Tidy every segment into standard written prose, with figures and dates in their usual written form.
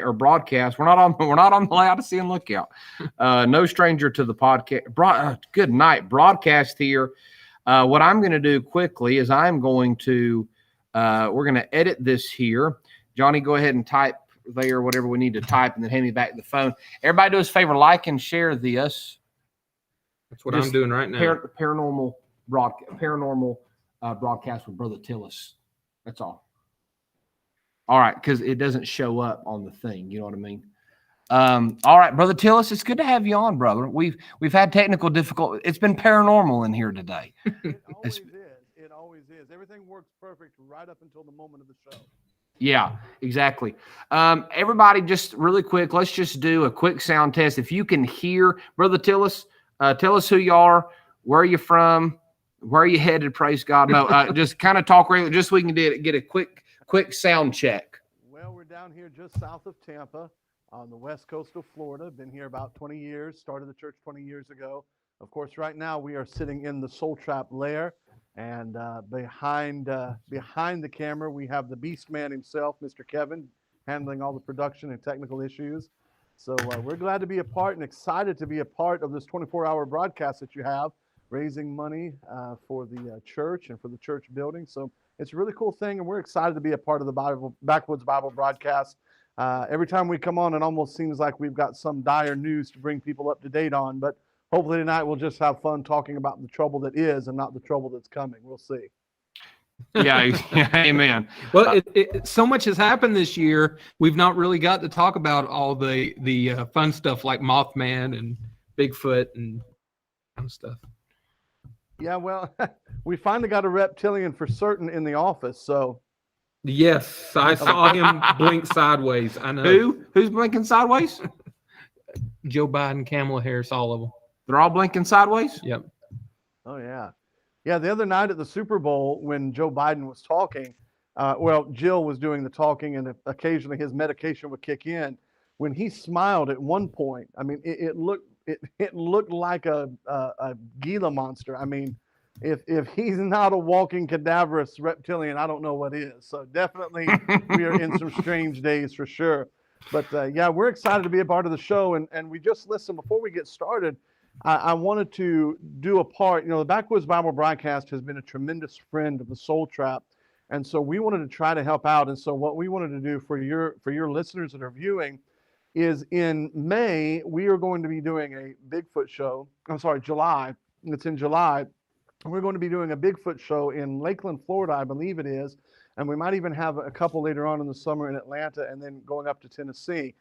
or broadcast. We're not on the Laodicea and Lookout. No stranger to the podcast. Good night broadcast here. What I'm going to do quickly is we're going to edit this here. Johnny, go ahead and type there whatever we need to type, and then hand me back the phone. Everybody do us a favor, like and share this. That's what I'm doing right now. Paranormal broadcast with Brother Tillis. That's all. All right, because it doesn't show up on the thing. You know what I mean? All right, Brother Tillis, it's good to have you on, brother. We've had technical difficulty. It's been paranormal in here today. It always is. It always is. Everything works perfect right up until the moment of the show. Yeah, exactly. Everybody, just really quick, let's just do a quick sound test. If you can hear, Brother Tillis, tell us who you are, where are you from, where are you headed, praise God. No, just kind of talk regularly, just so we can get a quick sound check. Well, we're down here just south of Tampa on the west coast of Florida. Been here about 20 years, started the church 20 years ago. Of course, right now we are sitting in the Soul Trap lair. And behind the camera, we have the Beast Man himself, Mr. Kevin, handling all the production and technical issues. So we're glad to be a part and excited to be a part of this 24-hour broadcast that you have, raising money for the church and for the church building. So it's a really cool thing, and we're excited to be a part of the Backwoods Bible broadcast. Every time we come on, it almost seems like we've got some dire news to bring people up to date on, but hopefully tonight we'll just have fun talking about the trouble that is and not the trouble that's coming. We'll see. Yeah, amen. Well, so much has happened this year. We've not really got to talk about all the fun stuff like Mothman and Bigfoot and kind of stuff. Yeah, well, we finally got a reptilian for certain in the office. So, yes, I saw him blink sideways. I know. Who's blinking sideways? Joe Biden, Kamala Harris, all of them. They're all blinking sideways? Yep. Oh, yeah. Yeah, the other night at the Super Bowl when Joe Biden was talking, Jill was doing the talking, and occasionally his medication would kick in. When he smiled at one point, I mean, it looked like a Gila monster. I mean, if he's not a walking cadaverous reptilian, I don't know what is. So definitely we are in some strange days for sure. But yeah, we're excited to be a part of the show. And we just listened before we get started. I wanted to do a part. You know, the Backwoods Bible broadcast has been a tremendous friend of the Soul Trap. And so we wanted to try to help out. And so what we wanted to do for your listeners that are viewing is in May, we are going to be doing a Bigfoot show. I'm sorry, July. It's in July. We're going to be doing a Bigfoot show in Lakeland, Florida, I believe it is. And we might even have a couple later on in the summer in Atlanta and then going up to Tennessee.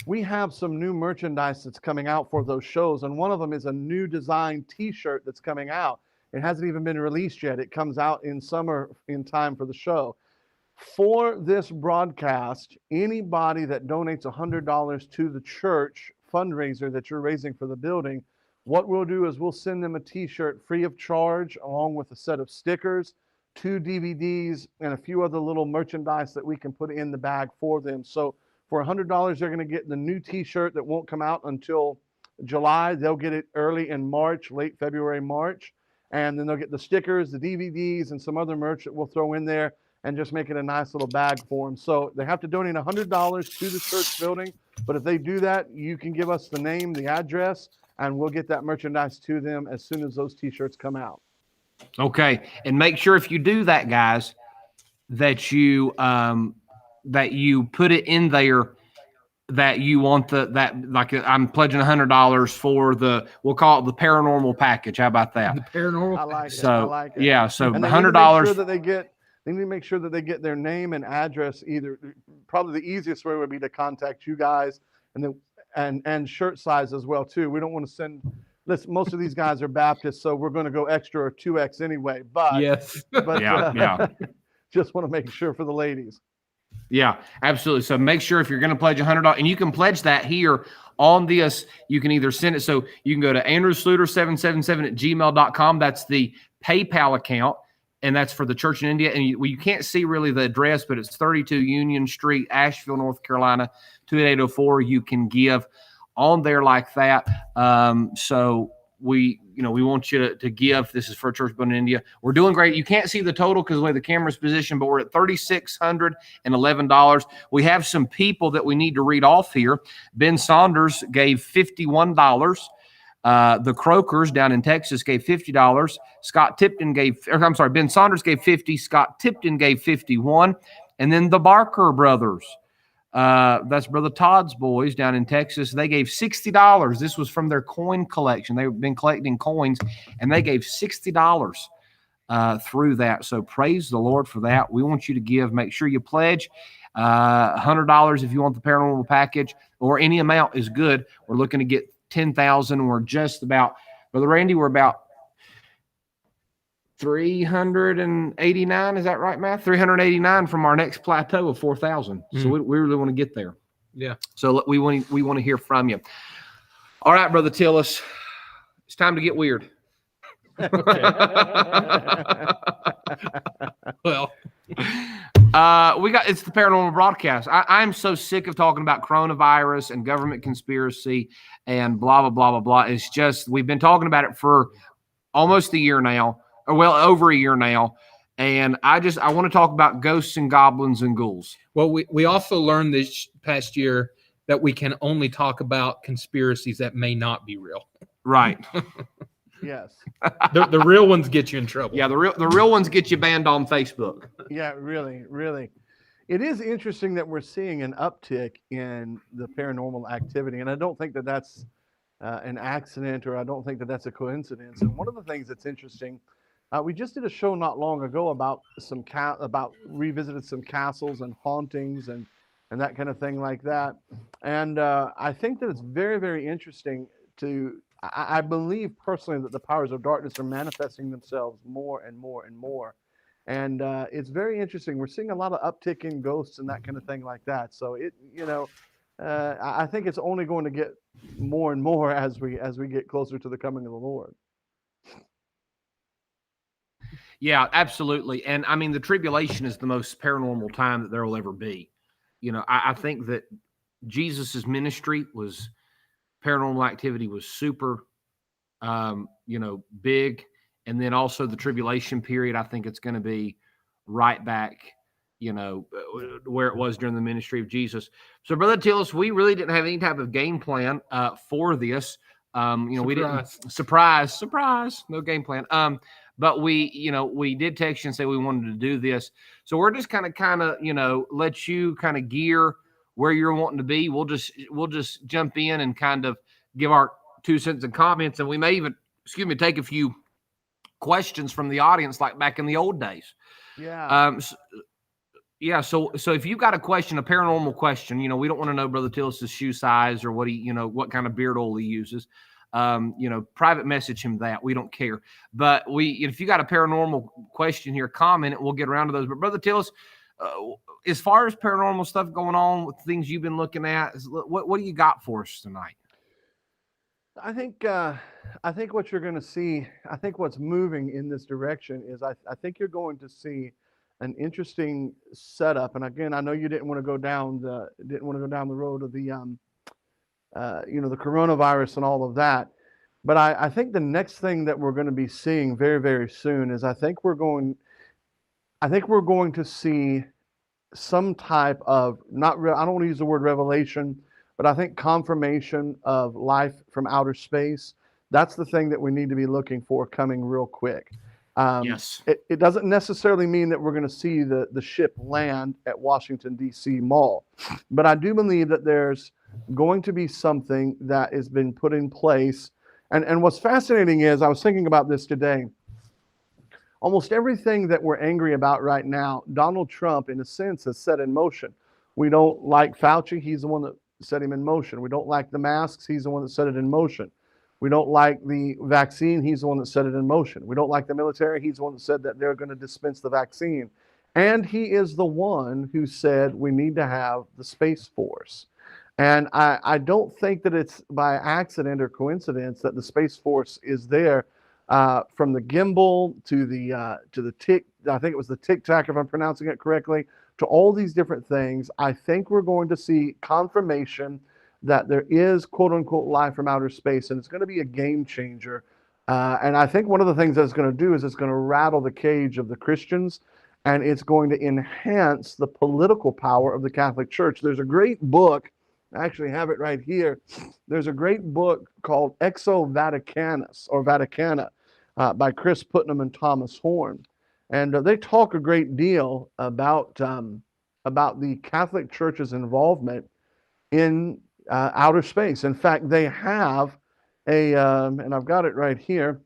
We have some new merchandise that's coming out for those shows. And one of them is a new design t-shirt that's coming out. It hasn't even been released yet. It comes out in summer in time for the show. For this broadcast, anybody that donates $100 to the church fundraiser that you're raising for the building, what we'll do is we'll send them a t-shirt free of charge along with a set of stickers, 2 DVDs, and a few other little merchandise that we can put in the bag for them. So for $100, they're going to get the new t-shirt that won't come out until July. They'll get it early in March, late February, March. And then they'll get the stickers, the DVDs, and some other merch that we'll throw in there and just make it a nice little bag for them. So they have to donate $100 to the church building. But if they do that, you can give us the name, the address, and we'll get that merchandise to them as soon as those t-shirts come out. Okay. And make sure if you do that, guys, that you put it in there that you want I'm pledging $100 for we'll call it the paranormal package. How about that? The paranormal. I like it. So, I like it. Yeah. So and $100. They need to make sure that they get their name and address. Either probably the easiest way would be to contact you guys, and shirt size as well too. We don't want to send. Listen, most of these guys are Baptists, so we're going to go extra or 2X anyway. But yes, but yeah. Just want to make sure for the ladies. Yeah, absolutely. So make sure if you're going to pledge $100, and you can pledge that here on this, you can either send it. So you can go to andrewsluder777@gmail.com. That's the PayPal account. And that's for the church in India. And you can't see really the address, but it's 32 Union Street, Asheville, North Carolina, 28804. You can give on there like that. So we want you to give. This is for Church But in India. We're doing great. You can't see the total because the way the camera's positioned, but we're at $3,611. We have some people that we need to read off here. Ben Saunders gave $51. The Crokers down in Texas gave $50. Ben Saunders gave 50. Scott Tipton gave 51. And then the Barker brothers, that's Brother Todd's boys down in Texas, they gave $60. This was from their coin collection. They've been collecting coins, and they gave $60 through that. So praise the Lord for that. We want you to give. Make sure you pledge. $100 if you want the paranormal package, or any amount is good. We're looking to get 10,000. We're just about, Brother Randy, we're about 389. Is that right, Matt? 389 from our next plateau of 4,000. So we really want to get there. Yeah. So we want to hear from you. All right, Brother Tillis, it's time to get weird. Well, it's the paranormal broadcast. I'm so sick of talking about coronavirus and government conspiracy and blah, blah, blah, blah, blah. It's just, we've been talking about it for almost a year now, or well, over a year now. And I want to talk about ghosts and goblins and ghouls. Well, we also learned this past year that we can only talk about conspiracies that may not be real. Right. Yes. The real ones get you in trouble. Yeah, the real ones get you banned on Facebook. Yeah, really, really. It is interesting that we're seeing an uptick in the paranormal activity, and I don't think that that's an accident, or I don't think that that's a coincidence. And one of the things that's interesting, we just did a show not long ago about revisited some castles and hauntings and that kind of thing like that. And I think that it's very, very interesting I believe personally that the powers of darkness are manifesting themselves more and more and more. And it's very interesting. We're seeing a lot of uptick in ghosts and that kind of thing like that. So I think it's only going to get more and more as we get closer to the coming of the Lord. Yeah, absolutely. And I mean, the tribulation is the most paranormal time that there will ever be. I think that Jesus's ministry was, paranormal activity was super, big. And then also the tribulation period, I think it's going to be right back, where it was during the ministry of Jesus. So, Brother Tillis, we really didn't have any type of game plan for this. We didn't surprise, no game plan. But we did text you and say we wanted to do this. So we're just kind of, let you kind of gear where you're wanting to be. We'll just jump in and kind of give our 2 cents and comments, and we may even, take a few questions from the audience, like back in the old days. Yeah. So if you've got a question, a paranormal question, we don't want to know Brother Tillis's shoe size or what what kind of beard oil he uses. Private message him that. We don't care. But if you got a paranormal question here, comment it. We'll get around to those. But Brother Tillis, as far as paranormal stuff going on with things you've been looking at, what do you got for us tonight? I think what you're going to see, I think what's moving in this direction is I think you're going to see an interesting setup. And again, I know you didn't want to go down the road of the the coronavirus and all of that, but I think the next thing that we're going to be seeing very, very soon is I think we're going to see some type of I don't want to use the word revelation, but I think confirmation of life from outer space. That's the thing that we need to be looking for coming real quick. Yes. It doesn't necessarily mean that we're going to see the ship land at Washington, D.C. Mall. But I do believe that there's going to be something that has been put in place. And what's fascinating is, I was thinking about this today, almost everything that we're angry about right now, Donald Trump, in a sense, has set in motion. We don't like Fauci. He's the one that set him in motion. We don't like the masks. He's the one that set it in motion. We don't like the vaccine. He's the one that set it in motion. We don't like the military. He's the one that said that they're going to dispense the vaccine. And he is the one who said we need to have the Space Force. And I don't think that it's by accident or coincidence that the Space Force is there, from the gimbal to the tick. I think it was the Tic Tac, if I'm pronouncing it correctly, to all these different things. I think we're going to see confirmation that there is quote unquote life from outer space, and it's going to be a game changer. And I think one of the things that it's going to do is it's going to rattle the cage of the Christians, and it's going to enhance the political power of the Catholic Church. There's a great book, I actually have it right here. There's a great book called Exo Vaticanus or Vaticana by Chris Putnam and Thomas Horn. And they talk a great deal about the Catholic Church's involvement in outer space. In fact, they have and I've got it right here.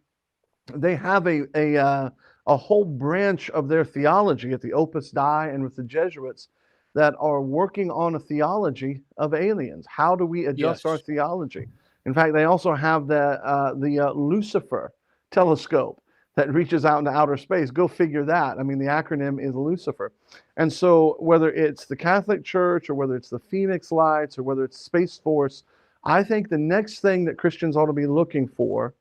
They have a whole branch of their theology at the Opus Dei and with the Jesuits that are working on a theology of aliens. How do we adjust our theology? In fact, they also have the Lucifer telescope that reaches out into outer space. Go figure that. I mean, the acronym is Lucifer. And so whether it's the Catholic Church or whether it's the Phoenix Lights or whether it's Space Force, I think the next thing that Christians ought to be looking for,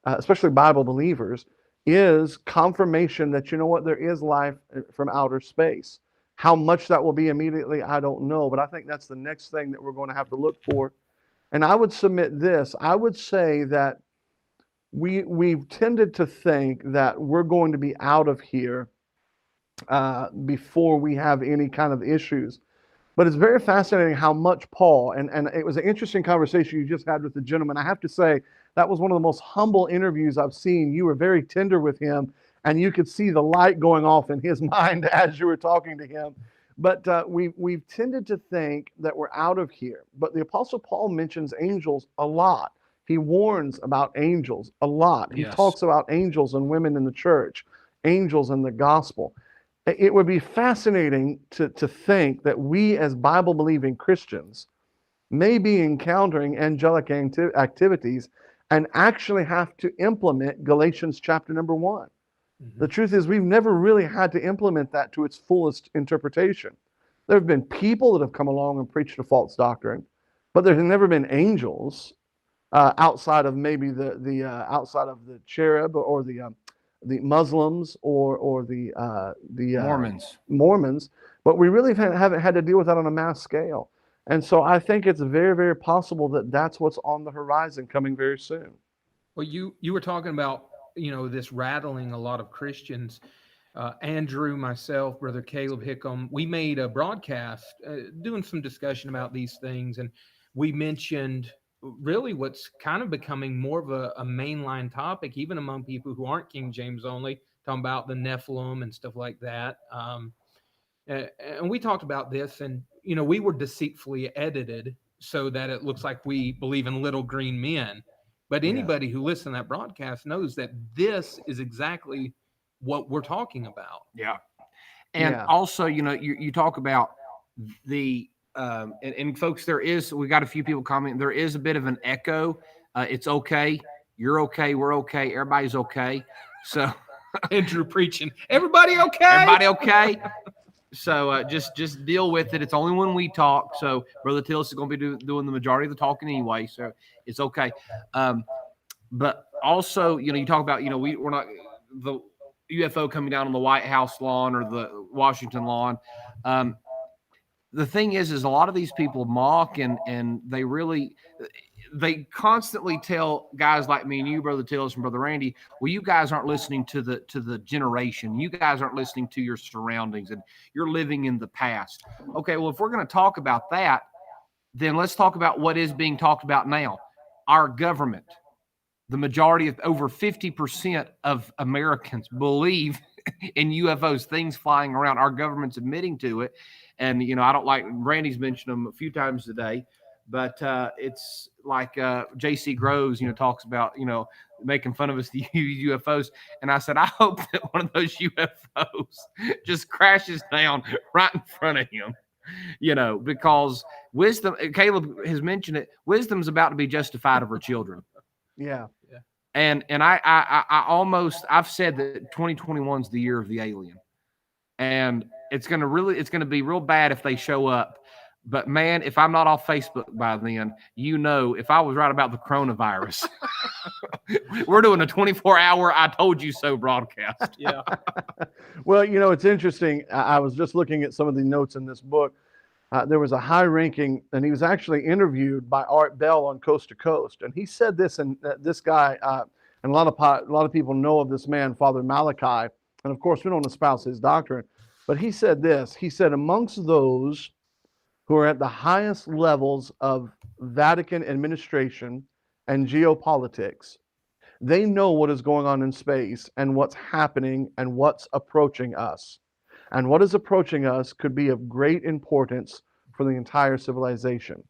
especially Bible believers, is confirmation that, you know what, there is life from outer space. How much that will be immediately, I don't know, but I think that's the next thing that we're going to have to look for. And I would submit this. I would say that we've tended to think that we're going to be out of here before we have any kind of issues. But it's very fascinating how much Paul, and it was an interesting conversation you just had with the gentleman. I have to say, that was one of the most humble interviews I've seen. You were very tender with him, and you could see the light going off in his mind as you were talking to him. But we've tended to think that we're out of here. But the Apostle Paul mentions angels a lot. He warns about angels a lot. He talks about angels and women in the church, angels in the gospel. It would be fascinating to think that we as Bible-believing Christians may be encountering angelic activities and actually have to implement Galatians chapter number 1. Mm-hmm. The truth is, we've never really had to implement that to its fullest interpretation. There have been people that have come along and preached a false doctrine, but there have never been angels outside of maybe the outside of the cherub or the Muslims or the Mormons, but we really haven't had to deal with that on a mass scale. And so I think it's very, very possible that that's what's on the horizon coming very soon. Well, you were talking about, this rattling a lot of Christians. Andrew, myself, Brother Caleb Hickam, we made a broadcast doing some discussion about these things. And we mentioned really what's kind of becoming more of a mainline topic, even among people who aren't King James only, talking about the Nephilim and stuff like that. And we talked about this, and, we were deceitfully edited so that it looks like we believe in little green men. But anybody who listens to that broadcast knows that this is exactly what we're talking about. Yeah. And also, you talk about the, and folks, we got a few people commenting, there is a bit of an echo. It's okay. You're okay. We're okay. Everybody's okay. So Andrew preaching, everybody okay? Everybody okay? So just deal with it. It's only when we talk. So Brother Tillis is going to be doing the majority of the talking anyway. So it's okay. But also, you talk about, we're not the UFO coming down on the White House lawn or the Washington lawn. The thing is a lot of these people mock and they constantly tell guys like me and you, Brother Tillis and Brother Randy, well, you guys aren't listening to the generation. You guys aren't listening to your surroundings and you're living in the past. Okay, well, if we're going to talk about that, then let's talk about what is being talked about now. Our government, the majority of over 50% of Americans believe in UFOs, things flying around. Our government's admitting to it. And, I don't like, Randy's mentioned them a few times today, but it's like J.C. Groves, talks about, making fun of us, the UFOs. And I said, I hope that one of those UFOs just crashes down right in front of him, because wisdom, Caleb has mentioned it, wisdom's about to be justified of her children. Yeah. And I've said that 2021 is the year of the alien. And it's going to be real bad if they show up. But man, if I'm not off Facebook by then, if I was right about the coronavirus, we're doing a 24-hour I told you so broadcast. Yeah. Well, it's interesting. I was just looking at some of the notes in this book. there was a high-ranking, and he was actually interviewed by Art Bell on Coast to Coast, and he said this, and this guy, and a lot of people know of this man, Father Malachi, and of course we don't espouse his doctrine, but he said this. He said, amongst those who are at the highest levels of Vatican administration and geopolitics, they know what is going on in space and what's happening and what's approaching us. And what is approaching us could be of great importance for the entire civilization.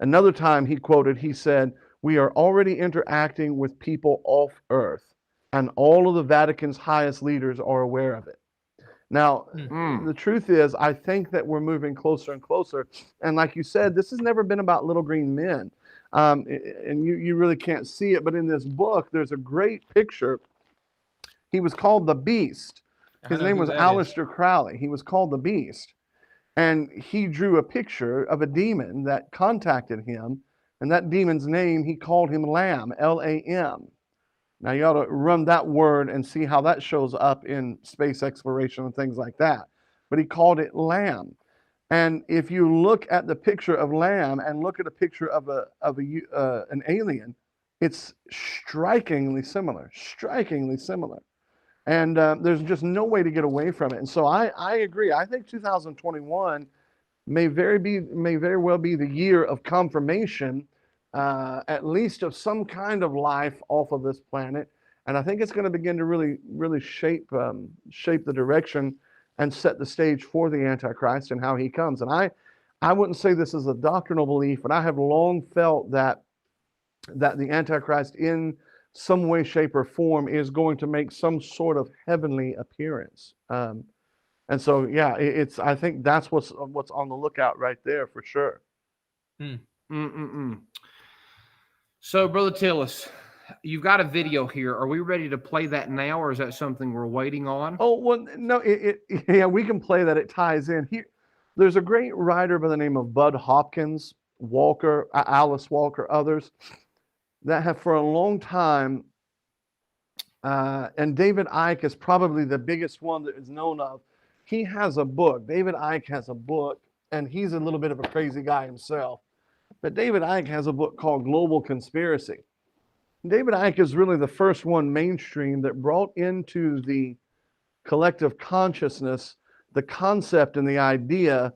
Another time he said, we are already interacting with people off Earth, and all of the Vatican's highest leaders are aware of it. Now, the truth is, I think that we're moving closer and closer. And like you said, this has never been about little green men. And you really can't see it, but in this book, there's a great picture. He was called the Beast. His name was Aleister Crowley. He was called the Beast. And he drew a picture of a demon that contacted him. And that demon's name, he called him Lamb, L-A-M. Now you ought to run that word and see how that shows up in space exploration and things like that. But he called it Lamb. And if you look at the picture of Lamb and look at a picture of an alien, it's strikingly similar, And there's just no way to get away from it. And so I agree. I think 2021 may very well be the year of confirmation, at least of some kind of life off of this planet. And I think it's going to begin to really shape the direction and set the stage for the Antichrist and how he comes. And I wouldn't say this is a doctrinal belief, but I have long felt that the Antichrist in some way, shape, or form is going to make some sort of heavenly appearance. And so, yeah, I think that's what's on the lookout right there for sure. So, Brother Tillis, you've got a video here. Are we ready to play that now, or is that something we're waiting on? Oh, well, no, yeah, we can play that. It ties in here. There's a great writer by the name of Bud Hopkins, Walker, Alice Walker, others that have for a long time, and David Icke is probably the biggest one that is known of. He has a book. David Icke has a book, and he's a little bit of a crazy guy himself. But David Icke has a book called Global Conspiracy. David Icke is really the first one mainstream that brought into the collective consciousness the concept and the idea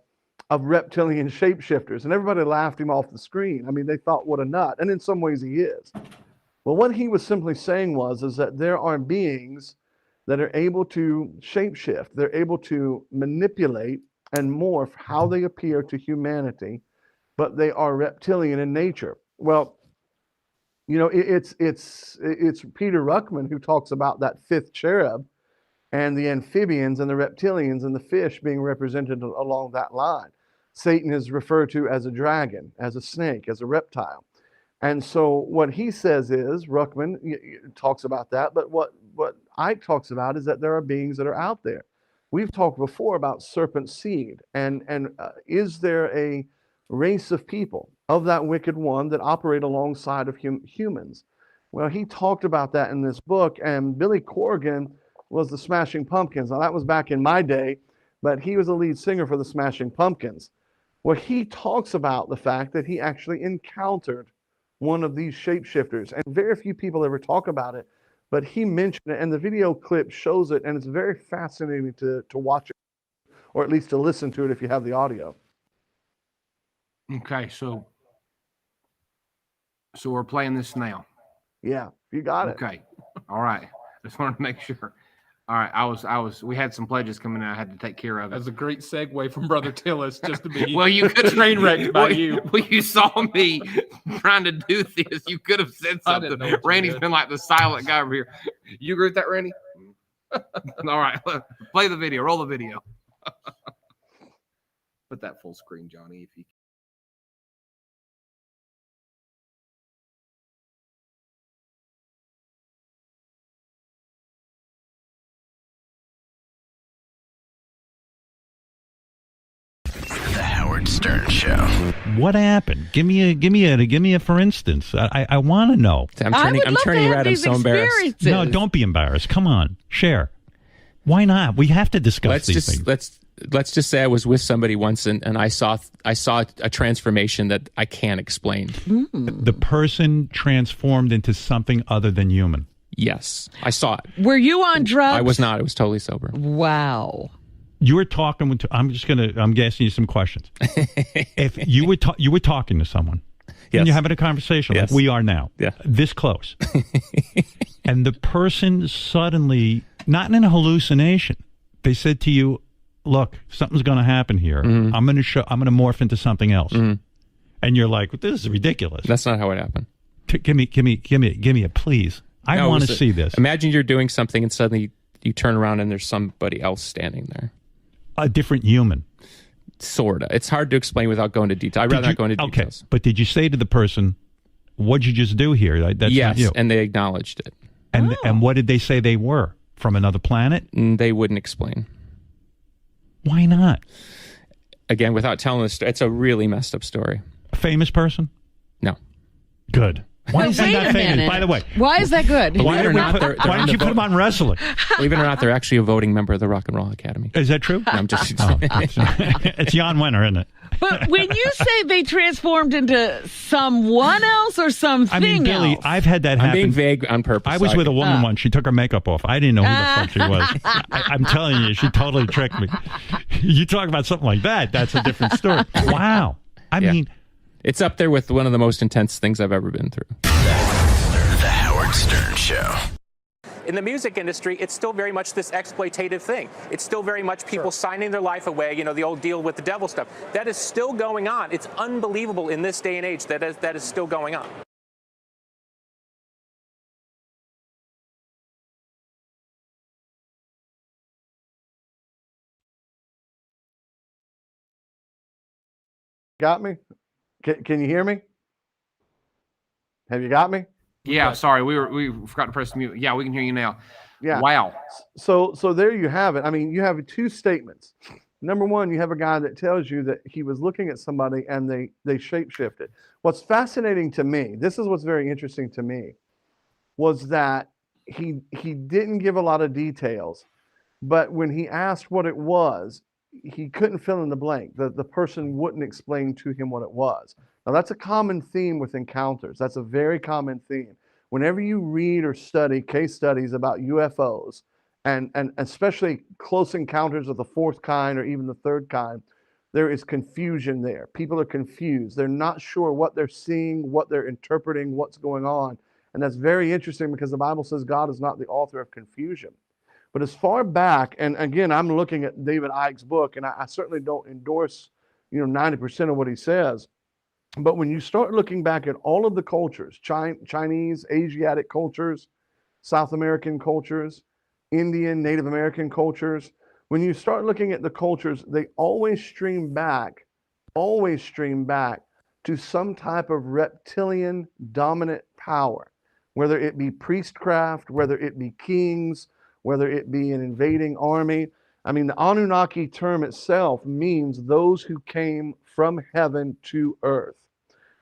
of reptilian shapeshifters. And everybody laughed him off the screen. I mean, they thought, what a nut. And in some ways he is. Well, what he was simply saying is that there are beings that are able to shapeshift. They're able to manipulate and morph how they appear to humanity, but they are reptilian in nature. Well, you know, it's Peter Ruckman who talks about that fifth cherub and the amphibians and the reptilians and the fish being represented along that line. Satan is referred to as a dragon, as a snake, as a reptile. And so what he says is, Ruckman talks about that, but what Icke talks about is that there are beings that are out there. We've talked before about serpent seed, and is there a race of people of that wicked one that operate alongside of humans? Well, he talked about that in this book, and Billy Corgan was the Smashing Pumpkins. Now, that was back in my day, but he was the lead singer for the Smashing Pumpkins. Well, he talks about the fact that he actually encountered one of these shapeshifters, and very few people ever talk about it, but he mentioned it, and the video clip shows it, and it's very fascinating to watch it, or at least to listen to it if you have the audio. Okay, so we're playing this now. Yeah, you got it. Okay, all right. Just wanted to make sure. All right, we had some pledges coming in. I had to take care of it. That's a great segue from Brother Tillis, just to be well, you could train wrecked by you. Well, you saw me trying to do this. You could have said something. Randy's been like the silent guy over here. You agree with that, Randy? All right, play the video. Roll the video. Put that full screen, Johnny, if you can. Stern Show. What happened? Give me a for instance. I want to know. I'm turning red. I'm so embarrassed. No, don't be embarrassed. Come on, share. Why not? We have to discuss these things. let's just say I was with somebody once and I saw a transformation that I can't explain. The person transformed into something other than human. Yes, I saw it. Were you on drugs? I was not. I was totally sober. Wow. You were talking with. I'm asking you some questions. If you were talking to someone, Yes. and you're having a conversation Yes. like we are now, Yeah. this close, and the person suddenly, not in a hallucination, they said to you, "Look, something's going to happen here. Mm-hmm. I'm going to morph into something else," and you're like, "This is ridiculous." That's not how it happened. Give me a please. I No, it want was to see this. Imagine you're doing something and suddenly you turn around and there's somebody else standing there. A different human. Sorta. It's hard to explain without going to detail. I'd rather not go into details. Okay, but did you say to the person, "What'd you just do here?" That's Yes, not you. and they acknowledged it. And what did they say they were? From another planet? And they wouldn't explain. Why not? Again, without telling the story, it's a really messed up story. A famous person? No. Good. Why is he Wait not a famous? minute. By the way, Why is that good? Believe it or not, they're why on didn't the you put him on wrestling? Believe it or not, they're actually a voting member of the Rock and Roll Academy. Is that true? No, I'm just. Oh, it's Jan Wenner, isn't it? But when you say they transformed into someone else or something I mean, Billy, else, I've had that I'm happen. being vague on purpose. I was with a woman once. She took her makeup off. I didn't know who the fuck she was. I'm telling you, she totally tricked me. You talk about something like that, that's a different story. Wow. I Yeah. mean, It's up there with one of the most intense things I've ever been through. The Howard Stern Show. In the music industry, it's still very much this exploitative thing. It's still very much people signing their life away, the old deal with the devil stuff. That is still going on. It's unbelievable in this day and age that is still going on. Got me? Can you hear me? Have you got me? Yeah, sorry, we forgot to press mute. Yeah, we can hear you now. Yeah. Wow. So there you have it. I mean, you have two statements. Number one, you have a guy that tells you that he was looking at somebody and they shape-shifted. What's fascinating to me, this is what's very interesting to me, was that he didn't give a lot of details, but when he asked what it was, he couldn't fill in the blank. The person wouldn't explain to him what it was. Now, that's a common theme with encounters. That's a very common theme. Whenever you read or study case studies about UFOs, and especially close encounters of the fourth kind or even the third kind, there is confusion there. People are confused. They're not sure what they're seeing, what they're interpreting, what's going on. And that's very interesting because the Bible says God is not the author of confusion. But as far back, and again, I'm looking at David Icke's book, and I certainly don't endorse 90% of what he says. But when you start looking back at all of the cultures, Chinese, Asiatic cultures, South American cultures, Indian, Native American cultures, when you start looking at the cultures, they always stream back to some type of reptilian dominant power, whether it be priestcraft, whether it be kings, whether it be an invading army. I mean, the Anunnaki term itself means those who came from heaven to earth.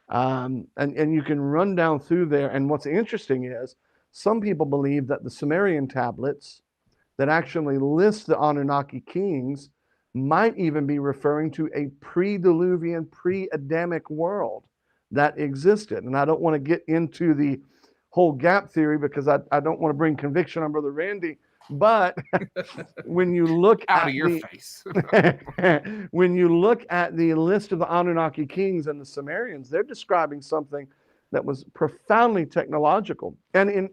And you can run down through there. And what's interesting is some people believe that the Sumerian tablets that actually list the Anunnaki kings might even be referring to a pre-Diluvian, pre-Adamic world that existed. And I don't want to get into the whole gap theory because I don't want to bring conviction on Brother Randy. But when you look Out of your face. when you look at the list of the Anunnaki kings and the Sumerians, they're describing something that was profoundly technological. And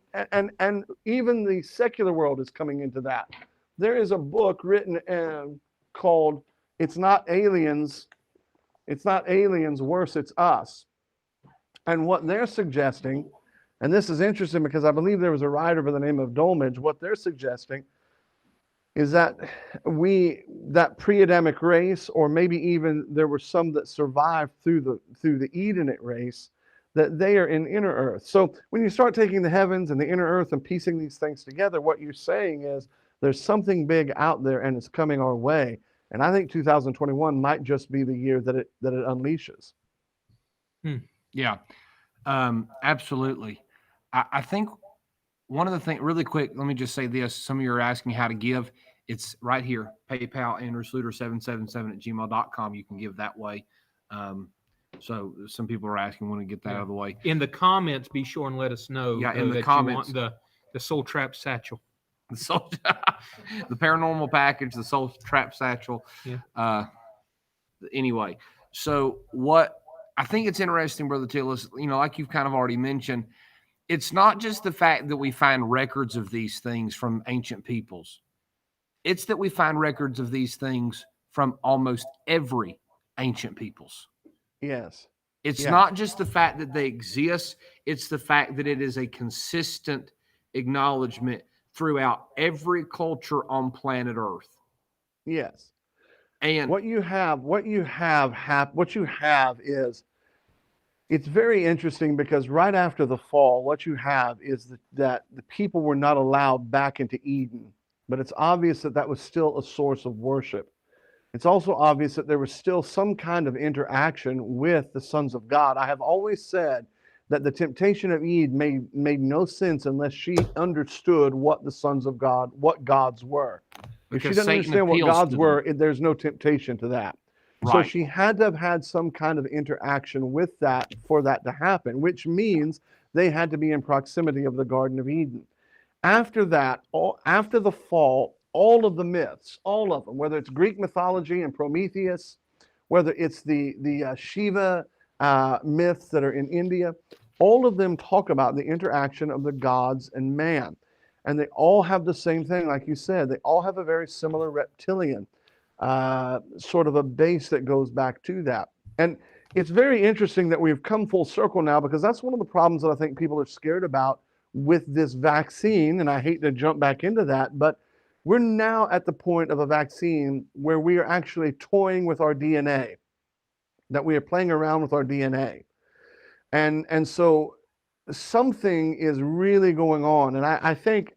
even the secular world is coming into that. There is a book written called It's Not Aliens, Worse, It's Us. And what they're suggesting, and this is interesting because I believe there was a writer by the name of Dolmage, what they're suggesting is that that pre-Adamic race, or maybe even there were some that survived through the Edenite race, that they are in inner earth. So when you start taking the heavens and the inner earth and piecing these things together, what you're saying is there's something big out there and it's coming our way. And I think 2021 might just be the year that it unleashes. Yeah, absolutely. I think one of the things, really quick, let me just say this. Some of you are asking how to give. It's right here. PayPal, Andrew Sluder 777 @gmail.com. You can give that way. So some people are asking, want to get that out of the way. In the comments, be sure and let us know. Yeah, in the that comments. you want the Soul Trap satchel. The soul, the paranormal package, the soul trap satchel. Yeah. Anyway, so what I think it's interesting, Brother Tillis, like you've kind of already mentioned, it's not just the fact that we find records of these things from ancient peoples. It's that we find records of these things from almost every ancient peoples. Yes. It's Yeah. not just the fact that they exist, it's the fact that it is a consistent acknowledgement throughout every culture on planet Earth. Yes. And What you have is, it's very interesting because right after the fall, what you have is that the people were not allowed back into Eden, but it's obvious that was still a source of worship. It's also obvious that there was still some kind of interaction with the sons of God. I have always said that the temptation of Eve made no sense unless she understood what the sons of God, what gods were. If she because doesn't Satan understand what appeals gods to were, them. there's no temptation to that. So Right. she had to have had some kind of interaction with that for that to happen, which means they had to be in proximity of the Garden of Eden. After that, after the fall, all of the myths, all of them, whether it's Greek mythology and Prometheus, whether it's the Shiva myths that are in India, all of them talk about the interaction of the gods and man. And they all have the same thing, like you said. They all have a very similar reptilian sort of a base that goes back to that. And it's very interesting that we've come full circle now, because that's one of the problems that I think people are scared about with this vaccine. And I hate to jump back into that, but we're now at the point of a vaccine where we are actually toying with our DNA, that we are playing around with our DNA. And so something is really going on. And I think,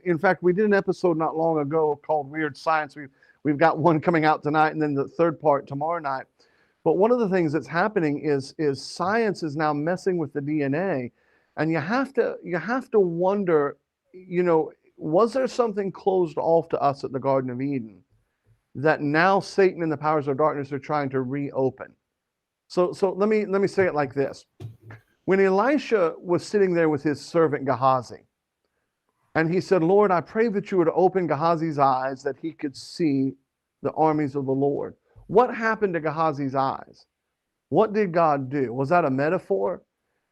in fact, we did an episode not long ago called Weird Science. We've got one coming out tonight, and then the third part tomorrow night. But one of the things that's happening is science is now messing with the DNA. And you have to wonder, was there something closed off to us at the Garden of Eden that now Satan and the powers of darkness are trying to reopen? So let me say it like this. When Elisha was sitting there with his servant Gehazi, and he said, Lord, I pray that you would open Gehazi's eyes that he could see the armies of the Lord. What happened to Gehazi's eyes? What did God do? Was that a metaphor?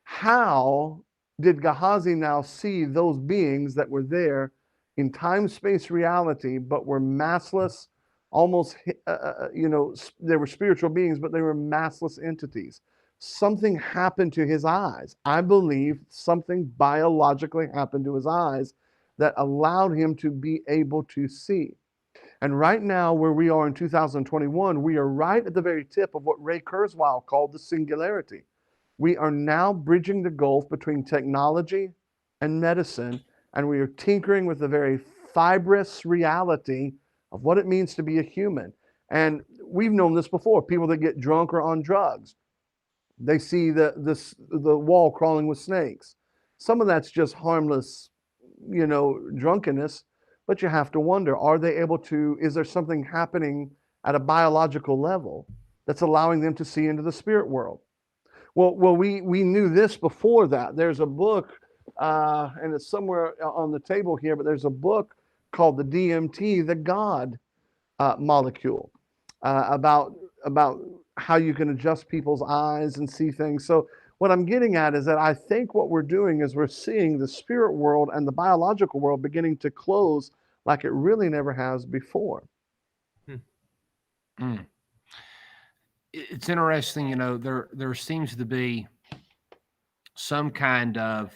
How did Gehazi now see those beings that were there in time, space, reality, but were massless, almost, they were spiritual beings, but they were massless entities? Something happened to his eyes. I believe something biologically happened to his eyes that allowed him to be able to see. And right now, where we are in 2021, we are right at the very tip of what Ray Kurzweil called the singularity. We are now bridging the gulf between technology and medicine, and we are tinkering with the very fibrous reality of what it means to be a human. And we've known this before. People that get drunk or on drugs, they see the wall crawling with snakes. Some of that's just harmless, drunkenness. But you have to wonder, are they able to, is there something happening at a biological level that's allowing them to see into the spirit world? Well, we knew this before that. There's a book, and it's somewhere on the table here, but there's a book called the DMT, the God molecule, about how you can adjust people's eyes and see things. So what I'm getting at is that I think what we're doing is we're seeing the spirit world and the biological world beginning to close like it really never has before. It's interesting, there seems to be some kind of,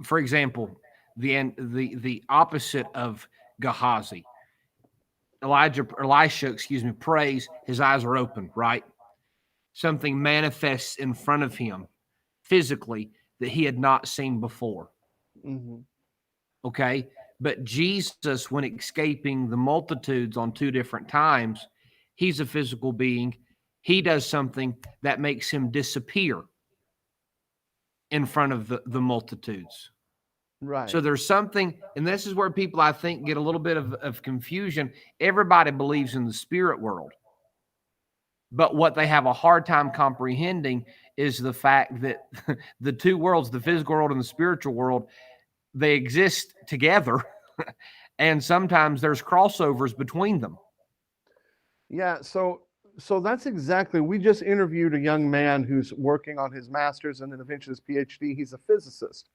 for example, the opposite of Gehazi. Elisha, prays, his eyes are open, right? Something manifests in front of him physically that he had not seen before. Mm-hmm. Okay. But Jesus, when escaping the multitudes on two different times, he's a physical being. He does something that makes him disappear in front of the multitudes. Right. So there's something, and this is where people, I think, get a little bit of confusion. Everybody believes in the spirit world, but what they have a hard time comprehending is the fact that the two worlds, the physical world and the spiritual world, they exist together. And sometimes there's crossovers between them. Yeah, so that's exactly. We just interviewed a young man who's working on his master's and then eventually his PhD. He's a physicist.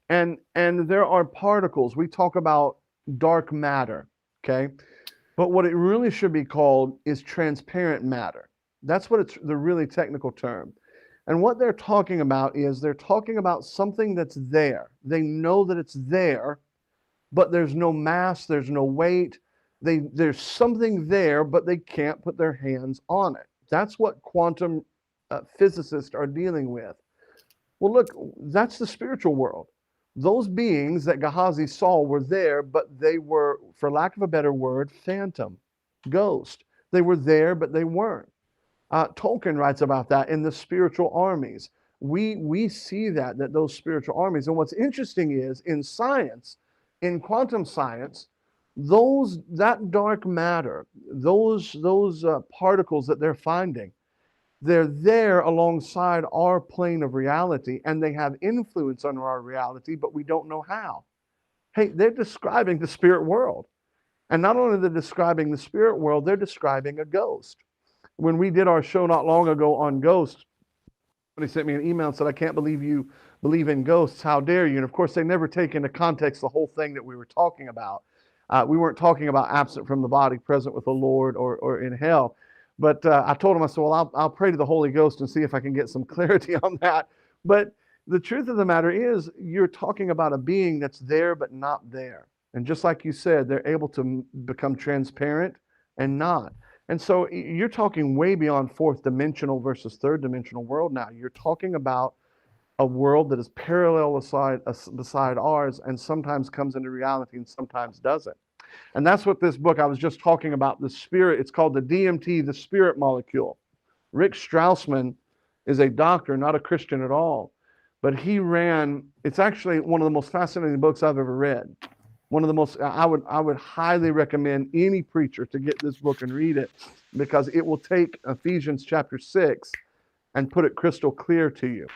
And there are particles. We talk about dark matter, okay? But what it really should be called is transparent matter. That's what it's the really technical term. And what they're talking about is they're talking about something that's there. They know that it's there, but there's no mass, there's no weight. There's something there, but they can't put their hands on it. That's what quantum physicists are dealing with. Well, look, that's the spiritual world. Those beings that Gehazi saw were there, but they were, for lack of a better word, phantom, ghost. They were there, but they weren't. Tolkien writes about that in the spiritual armies. We see that those spiritual armies. And what's interesting is in science, in quantum science, that dark matter, those particles that they're finding, they're there alongside our plane of reality, and they have influence on our reality, but we don't know how. Hey, they're describing the spirit world. And not only are they describing the spirit world, they're describing a ghost. When we did our show not long ago on ghosts, somebody sent me an email and said, I can't believe you believe in ghosts. How dare you? And of course, they never take into context the whole thing that we were talking about. We weren't talking about absent from the body, present with the Lord, or in hell. But I told him, I said, well, I'll pray to the Holy Ghost and see if I can get some clarity on that. But the truth of the matter is, you're talking about a being that's there but not there. And just like you said, they're able to become transparent and not. And so you're talking way beyond fourth dimensional versus third dimensional world now. You're talking about a world that is parallel beside ours and sometimes comes into reality and sometimes doesn't. And that's what this book I was just talking about, the spirit, it's called the DMT, the spirit molecule. Rick Straussman is a doctor, not a Christian at all, but it's actually one of the most fascinating books I've ever read. One of the most, I would highly recommend any preacher to get this book and read it, because it will take Ephesians chapter 6 and put it crystal clear to you.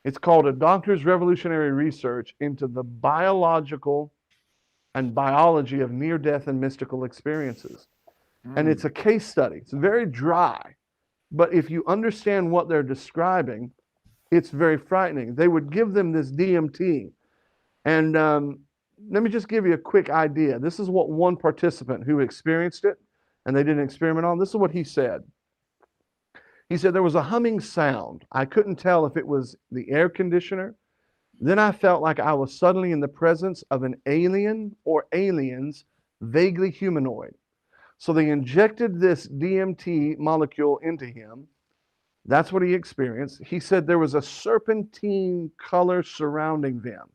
It's called A Doctor's Revolutionary Research into the Biological and Biology of Near-Death and Mystical Experiences. And it's a case study. It's very dry, but if you understand what they're describing, it's very frightening. They would give them this DMT, and let me just give you a quick idea. This is what one participant who experienced it, and they did an experiment on, this is what he said. He said, there was a humming sound. I couldn't tell if it was the air conditioner. Then I felt like I was suddenly in the presence of an alien or aliens, vaguely humanoid. So they injected this DMT molecule into him. That's what he experienced. He said there was a serpentine color surrounding them,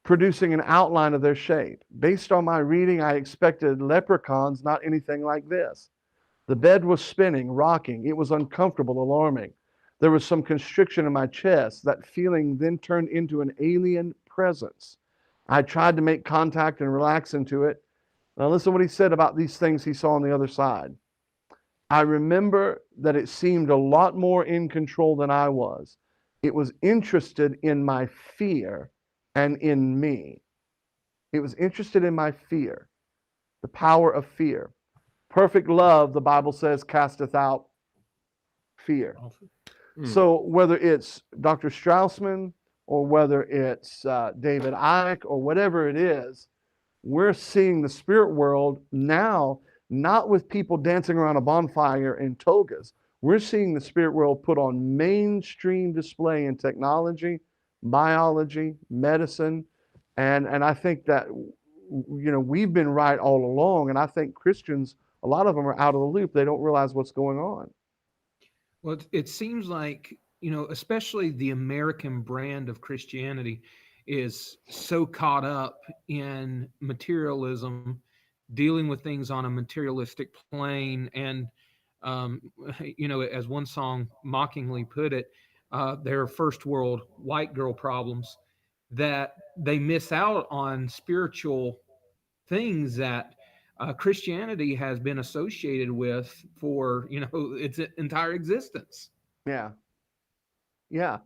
producing an outline of their shape. Based on my reading, I expected leprechauns, not anything like this. The bed was spinning, rocking. It was uncomfortable, alarming. There was some constriction in my chest. That feeling then turned into an alien presence. I tried to make contact and relax into it. Now listen to what he said about these things he saw on the other side. I remember that it seemed a lot more in control than I was. It was interested in my fear and in me. It was interested in my fear, the power of fear. Perfect love, the Bible says, casteth out fear. So whether it's Dr. Straussman or whether it's David Icke or whatever it is, we're seeing the spirit world now, not with people dancing around a bonfire in togas. We're seeing the spirit world put on mainstream display in technology, biology, medicine, and I think that, you know, we've been right all along, and I think Christians, a lot of them are out of the loop. They don't realize what's going on. Well, it seems like, you know, especially the American brand of Christianity is so caught up in materialism, dealing with things on a materialistic plane. And, you know, as one song mockingly put it, their first world white girl problems. that they miss out on spiritual things that Christianity has been associated with for, its entire existence. Yeah. Yeah.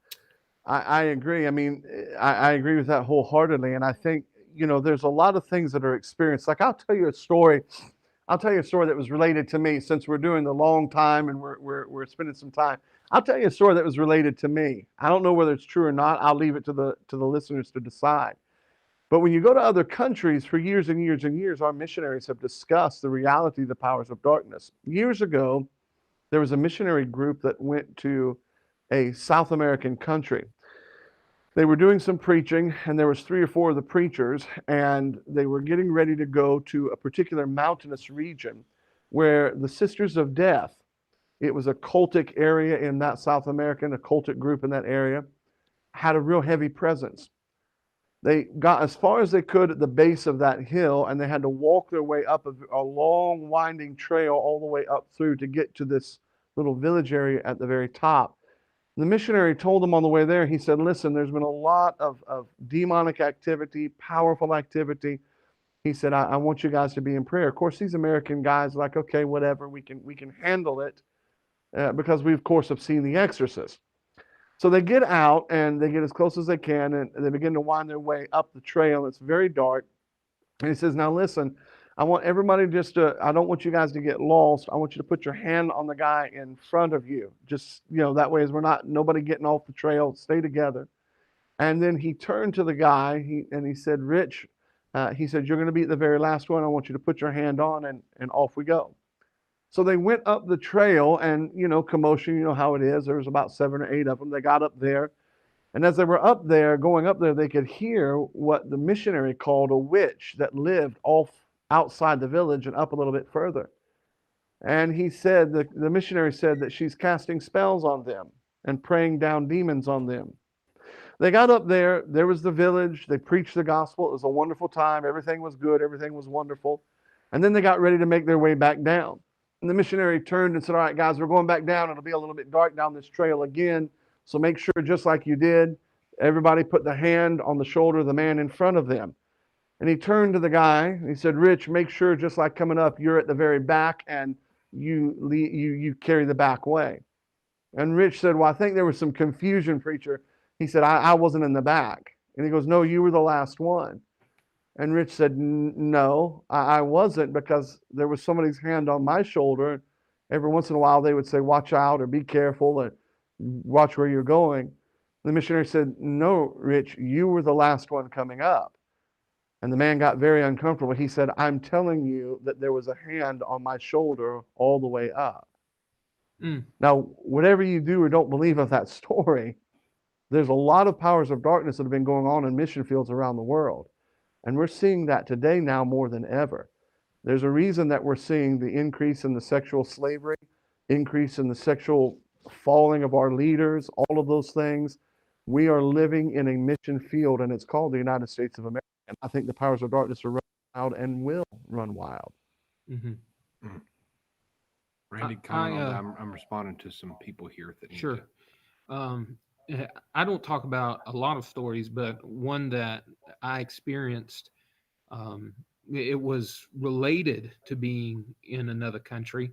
I agree. I mean, I agree with that wholeheartedly. And I think, there's a lot of things that are experienced. Like I'll tell you a story. I'll tell you a story that was related to me, since we're doing the long time and we're spending some time. I'll tell you a story that was related to me. I don't know whether it's true or not. I'll leave it to the listeners to decide. But when you go to other countries, for years and years and years, our missionaries have discussed the reality of the powers of darkness. Years ago, there was a missionary group that went to a South American country. They were doing some preaching, and there was 3 or 4 of the preachers, and they were getting ready to go to a particular mountainous region where the Sisters of Death, it was a cultic area in that South American, a cultic group in that area, had a real heavy presence. They got as far as they could at the base of that hill, and they had to walk their way up a long, winding trail all the way up through to get to this little village area at the very top. The missionary told them on the way there, he said, listen, there's been a lot of demonic activity, powerful activity. He said, I want you guys to be in prayer. Of course, these American guys are like, okay, whatever, we can handle it, because we, of course, have seen The Exorcist. So they get out, and they get as close as they can, and they begin to wind their way up the trail. It's very dark. And he says, now listen, I want everybody I don't want you guys to get lost. I want you to put your hand on the guy in front of you. Just, that way, as nobody getting off the trail, stay together. And then he turned to the guy, and he said, Rich, he said, you're going to be the very last one. I want you to put your hand on, and off we go. So they went up the trail, and, commotion, you know how it is. There was about 7 or 8 of them. They got up there. And as they were going up there, they could hear what the missionary called a witch that lived outside the village and up a little bit further. And he said, the missionary said that she's casting spells on them and praying down demons on them. They got up there. There was the village. They preached the gospel. It was a wonderful time. Everything was good. Everything was wonderful. And then they got ready to make their way back down. And the missionary turned and said, all right, guys, we're going back down. It'll be a little bit dark down this trail again. So make sure, just like you did, everybody put the hand on the shoulder of the man in front of them. And he turned to the guy, and he said, Rich, make sure, just like coming up, you're at the very back, and you carry the back way. And Rich said, well, I think there was some confusion, preacher. He said, I wasn't in the back. And he goes, no, you were the last one. And Rich said, no, I wasn't, because there was somebody's hand on my shoulder. Every once in a while, they would say, watch out, or be careful, and watch where you're going. The missionary said, no, Rich, you were the last one coming up. And the man got very uncomfortable. He said, I'm telling you that there was a hand on my shoulder all the way up. Now, whatever you do or don't believe of that story, there's a lot of powers of darkness that have been going on in mission fields around the world. And we're seeing that today now more than ever. There's a reason that we're seeing the increase in the sexual slavery, increase in the sexual falling of our leaders, all of those things. We are living in a mission field, and it's called the United States of America. And I think the powers of darkness are running wild and will run wild. Mm-hmm. Randy, comment on that. I'm responding to some people here that need Sure. I don't talk about a lot of stories, but one that I experienced, it was related to being in another country.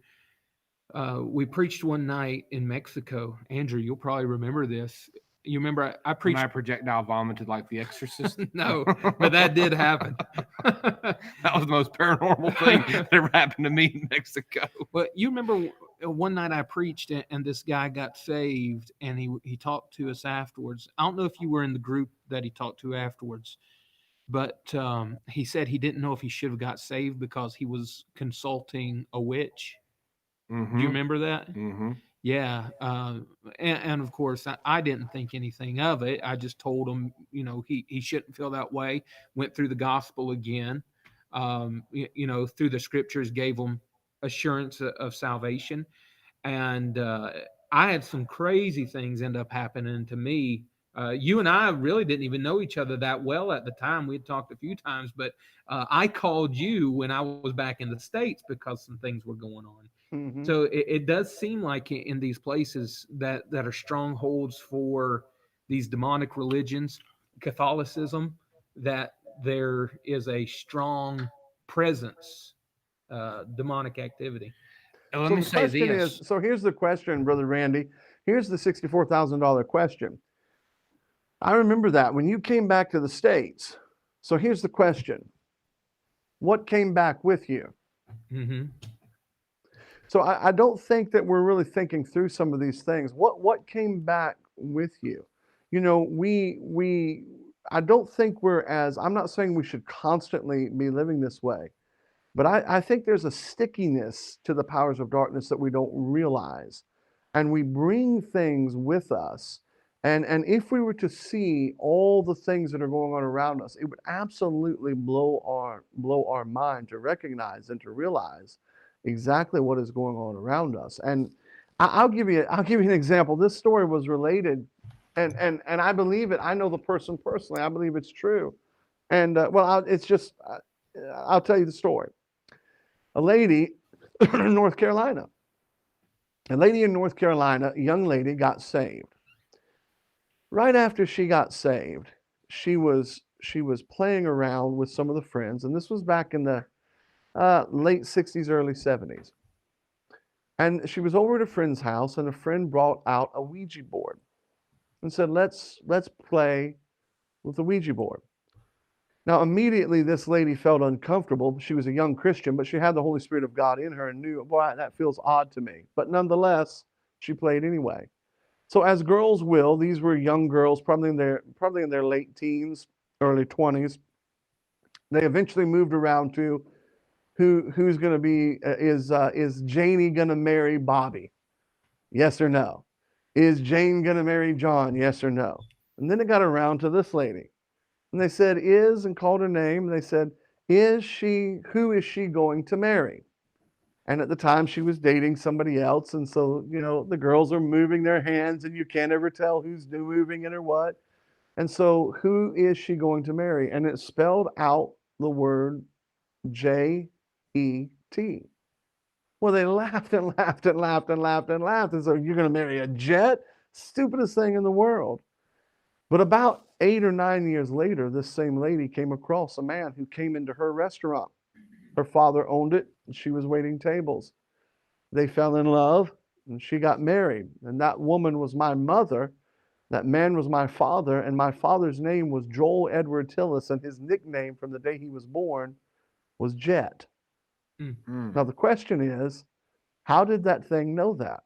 We preached one night in Mexico. Andrew, you'll probably remember this. You remember I preached. When I projectile vomited like The Exorcist? No, but that did happen. That was the most paranormal thing that ever happened to me in Mexico. But you remember one night I preached, and this guy got saved, and he talked to us afterwards. I don't know if you were in the group that he talked to afterwards, but he said he didn't know if he should have got saved because he was consulting a witch. Mm-hmm. Do you remember that? Mm-hmm. Yeah. And of course, I didn't think anything of it. I just told him, he shouldn't feel that way. Went through the gospel again, through the scriptures, gave him assurance of salvation. And I had some crazy things end up happening to me. You and I really didn't even know each other that well at the time. We had talked a few times, but I called you when I was back in the States because some things were going on. Mm-hmm. So it does seem like in these places that are strongholds for these demonic religions, Catholicism that there is a strong presence, demonic activity. And let So me the say question this. is, so here's the question, Brother Randy. Here's the $64,000 question. I remember that when you came back to the States. So here's the question. What came back with you? Mm-hmm. So I don't think that we're really thinking through some of these things. What came back with you? You know, I don't think we're as, I'm not saying we should constantly be living this way, but I think there's a stickiness to the powers of darkness that we don't realize. And we bring things with us. And if we were to see all the things that are going on around us, it would absolutely blow our mind to recognize and to realize exactly what is going on around us. And I'll give you an example. This story was related, and I believe it. I know the person personally. I believe it's true. And I'll tell you the story. A lady in North Carolina. A lady in North Carolina, a young lady, got saved. Right after she got saved, she was playing around with some of the friends, and this was back in the late 60s, early 70s. And she was over at a friend's house, and a friend brought out a Ouija board and said, let's play with the Ouija board. Now, immediately, this lady felt uncomfortable. She was a young Christian, but she had the Holy Spirit of God in her and knew, boy, that feels odd to me. But nonetheless, she played anyway. So as girls will, these were young girls, probably in their late teens, early 20s. They eventually moved around to who's going to be, is Janie going to marry Bobby? Yes or no? Is Jane going to marry John? Yes or no? And then it got around to this lady. And they said, and called her name. And they said, who is she going to marry? And at the time she was dating somebody else. And so, the girls are moving their hands and you can't ever tell who's moving it or what. And so who is she going to marry? And it spelled out the word Jet. Well, they laughed and laughed and laughed and laughed and laughed. And so you're going to marry a jet? Stupidest thing in the world. But about 8 or 9 years later, this same lady came across a man who came into her restaurant. Her father owned it, and she was waiting tables. They fell in love, and she got married. And that woman was my mother. That man was my father, and my father's name was Joel Edward Tillis, and his nickname from the day he was born was Jet. Mm. Now, the question is, how did that thing know that?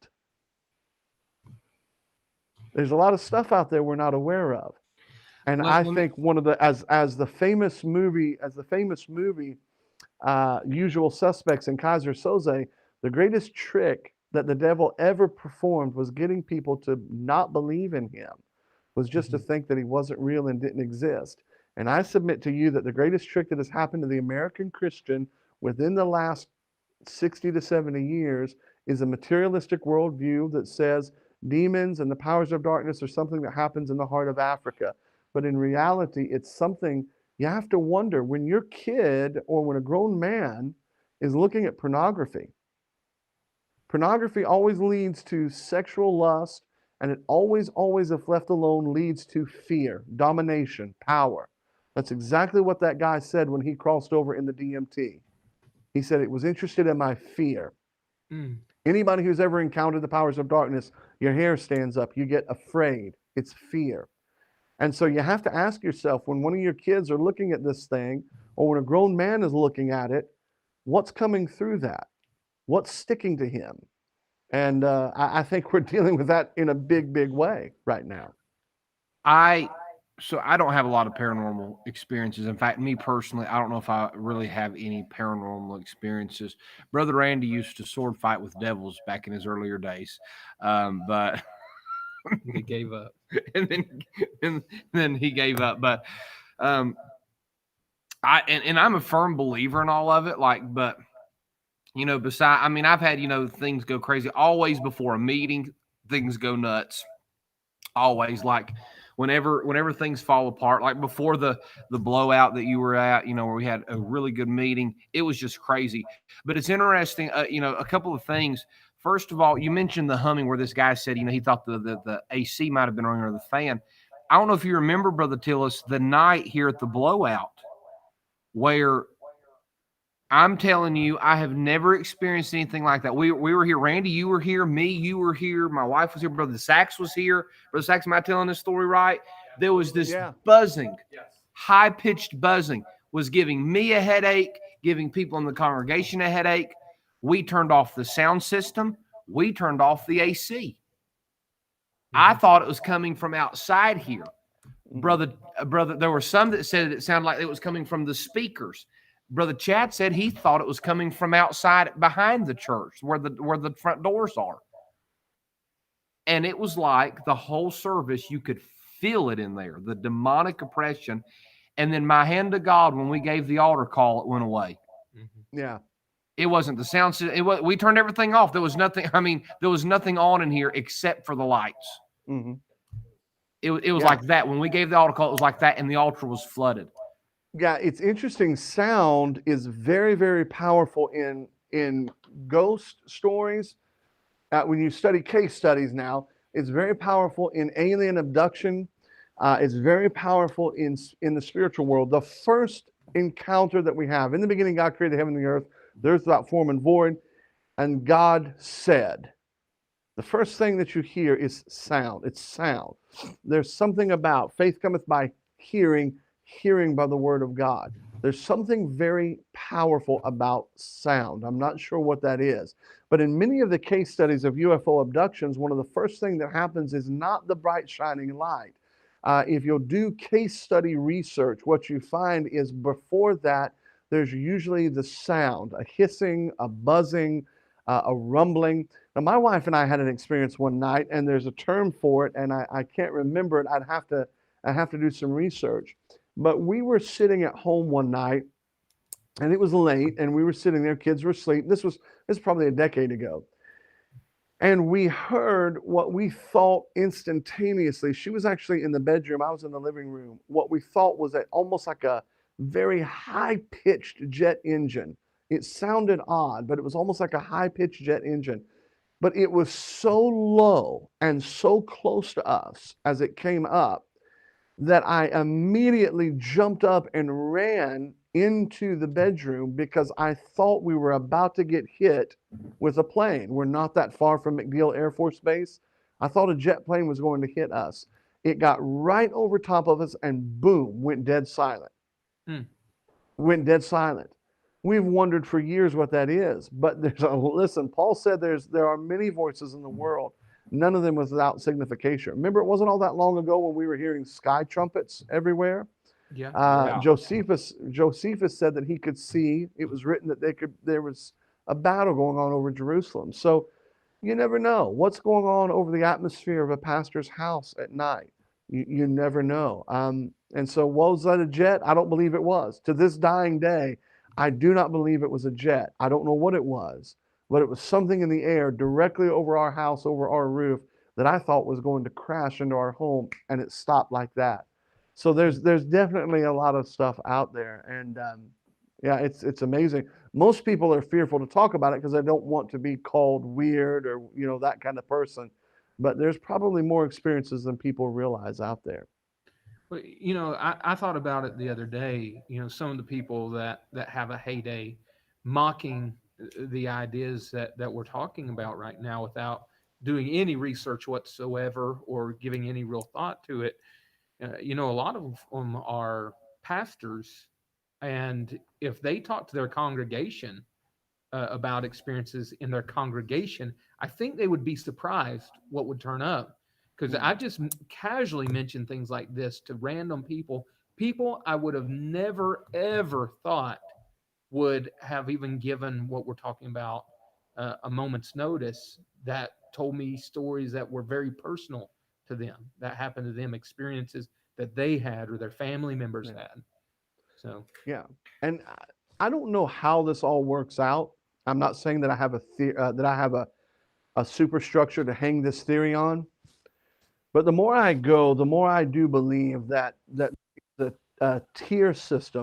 There's a lot of stuff out there we're not aware of. And I think one of the, as the famous movie, Usual Suspects in Kaiser Soze, the greatest trick that the devil ever performed was getting people to not believe in him, was just to think that he wasn't real and didn't exist. And I submit to you that the greatest trick that has happened to the American Christian within the last 60 to 70 years is a materialistic worldview that says demons and the powers of darkness are something that happens in the heart of Africa. But in reality, it's something you have to wonder when your kid or when a grown man is looking at pornography. Pornography always leads to sexual lust, and it always, if left alone, leads to fear, domination, power. That's exactly what that guy said when he crossed over in the DMT. He said it was interested in my fear. Mm. Anybody who's ever encountered the powers of darkness, your hair stands up, you get afraid. It's fear. And so you have to ask yourself, when one of your kids are looking at this thing, or when a grown man is looking at it, what's coming through that? What's sticking to him? And I think we're dealing with that in a big, big way right now. So I don't have a lot of paranormal experiences. In fact, me personally, I don't know if I really have any paranormal experiences. Brother Randy used to sword fight with devils back in his earlier days, but He gave up. and then he gave up. But I'm a firm believer in all of it. But I've had things go crazy. Always before a meeting, things go nuts. Always, like whenever things fall apart, like before the blowout that you were at, where we had a really good meeting, it was just crazy. But it's interesting, a couple of things. First of all, you mentioned the humming, where this guy said, he thought the AC might have been running, or the fan. I don't know if you remember, Brother Tillis, the night here at the blowout where I'm telling you, I have never experienced anything like that. We were here. Randy, you were here. Me, you were here. My wife was here. Brother Sachs was here. Brother Sachs, am I telling this story right? There was this buzzing, high-pitched buzzing, was giving me a headache, giving people in the congregation a headache. We turned off the sound system. We turned off the AC. I thought it was coming from outside here. Brother, there were some that said it sounded like it was coming from the speakers. Brother Chad said he thought it was coming from outside behind the church where the front doors are. And it was like the whole service, you could feel it in there, the demonic oppression. And then my hand to God, when we gave the altar call, it went away. Yeah. It wasn't the sound system. We turned everything off. There was nothing. I mean, there was nothing on in here except for the lights. It was like that. When we gave the altar call, it was like that, and the altar was flooded. Yeah, it's interesting. Sound is very, very powerful in ghost stories. When you study case studies now, it's very powerful in alien abduction. It's very powerful in the spiritual world. The first encounter that we have, in the beginning, God created heaven and the earth. The earth without form and void, and God said. The first thing that you hear is sound. It's sound. There's something about faith cometh by hearing, hearing by the word of God. There's something very powerful about sound. I'm not sure what that is. But in many of the case studies of UFO abductions, one of the first things that happens is not the bright shining light. If you'll do case study research, what you find is before that, there's usually the sound, a hissing, a buzzing, a rumbling. Now, my wife and I had an experience one night, and there's a term for it, and I can't remember it. I'd have to do some research. But we were sitting at home one night, and it was late, and we were sitting there. Kids were asleep. This was probably a decade ago. And we heard what we thought instantaneously. She was actually in the bedroom. I was in the living room. What we thought was almost like a very high-pitched jet engine. It sounded odd, but it was almost like a high-pitched jet engine. But it was so low and so close to us as it came up that I immediately jumped up and ran into the bedroom because I thought we were about to get hit with a plane. We're not that far from MacDill Air Force Base. I thought a jet plane was going to hit us. It got right over top of us and boom, went dead silent. Went dead silent. We've wondered for years what that is, but listen, Paul said there are many voices in the world, none of them without signification. Remember, it wasn't all that long ago when we were hearing sky trumpets everywhere. Josephus said that he could see. It was written that there was a battle going on over Jerusalem. So you never know what's going on over the atmosphere of a pastor's house at night. You never know. And so was that a jet? I don't believe it was. To this dying day, I do not believe it was a jet. I don't know what it was, but it was something in the air directly over our house, over our roof, that I thought was going to crash into our home, and it stopped like that. So there's definitely a lot of stuff out there, and yeah, it's amazing. Most people are fearful to talk about it because they don't want to be called weird or that kind of person. But there's probably more experiences than people realize out there. Well, I thought about it the other day. Some of the people that have a heyday mocking the ideas that we're talking about right now without doing any research whatsoever or giving any real thought to it. A lot of them are pastors, and if they talk to their congregation about experiences in their congregation, I think they would be surprised what would turn up. Because I've just casually mentioned things like this to random people I would have never, ever thought would have even given what we're talking about a moment's notice, that told me stories that were very personal to them, that happened to them, experiences that they had or their family members had. So yeah, and I don't know how this all works out. I'm not saying that I have a superstructure to hang this theory on. But the more I go, the more I do believe that the tier system